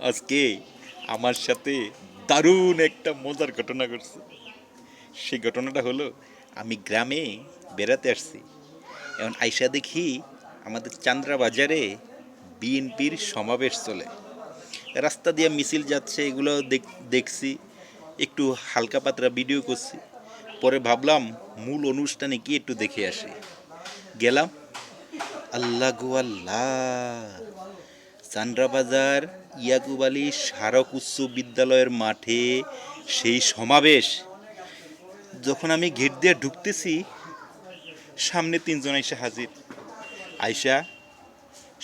আজকে আমার সাথে দারুণ একটা মজার ঘটনা ঘটছে। সেই ঘটনাটা হলো, আমি গ্রামে বেড়াতে আসছি। এখন আইসা দেখি আমাদের চান্দ্রা বাজারে বিএনপির সমাবেশ চলে। রাস্তা দিয়ে মিছিল যাচ্ছে, এগুলো দেখছি, একটু হালকা পাতলা ভিডিও করছি। পরে ভাবলাম মূল অনুষ্ঠানে গিয়ে একটু দেখে আসি। গেলাম। আল্লাহ গো আল্লাহ! চান্দ্রাবাজার ইয়াকুব আলী স্মারক উচ্চ বিদ্যালয়ের মাঠে সেই সমাবেশ। যখন আমি গেট দিয়ে ঢুকতেছি, সামনে তিনজন আইসা হাজির। আইসা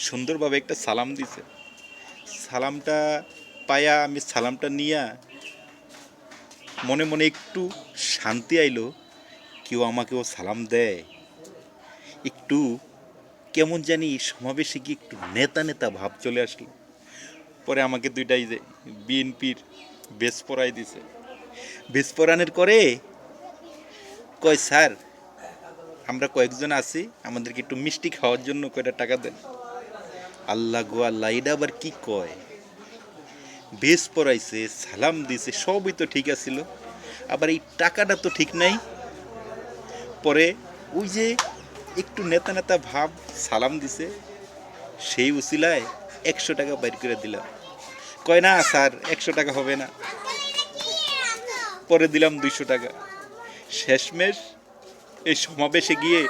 সুন্দরভাবে একটা সালাম দিছে। সালামটা পায়া আমি সালামটা নিয়া মনে মনে একটু শান্তি আইলো। কেউ আমাকেও সালাম দেয়, একটু কেমন জানি সমাবেশে গিয়ে একটু নেতা নেতা ভাব চলে আসলো। পরে আমাকে দুইটাই যে বিএনপির বেশ পরাই দিছে। বেশ পরানের করে কয়, স্যার আমরা কয়েকজন আছি, আমাদেরকে একটু মিষ্টি খাওয়ার জন্য কয়টা টাকা দেন। আল্লাহ গো আল্লাহ, এটা আবার কি কয়! বেশ পড়াইছে, সালাম দিছে, সবই তো ঠিক আছিল, আবার এই টাকাটা তো ঠিক নাই। পরে ওই যে একটু নেতা নেতা ভাব সালাম দিছে, সেই উসিলায় 100 টাকা বাইর করে দিলাম। কয়, না স্যার 100 টাকা হবে না। পরে দিলাম 200 টাকা। শেষমেশ এই সমাবেশে গিয়ে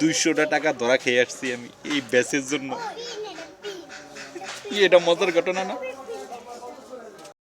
200 টাকা ধরা খেয়ে আসছি আমি এই ব্যাচের জন্য। এটা মজার ঘটনা না?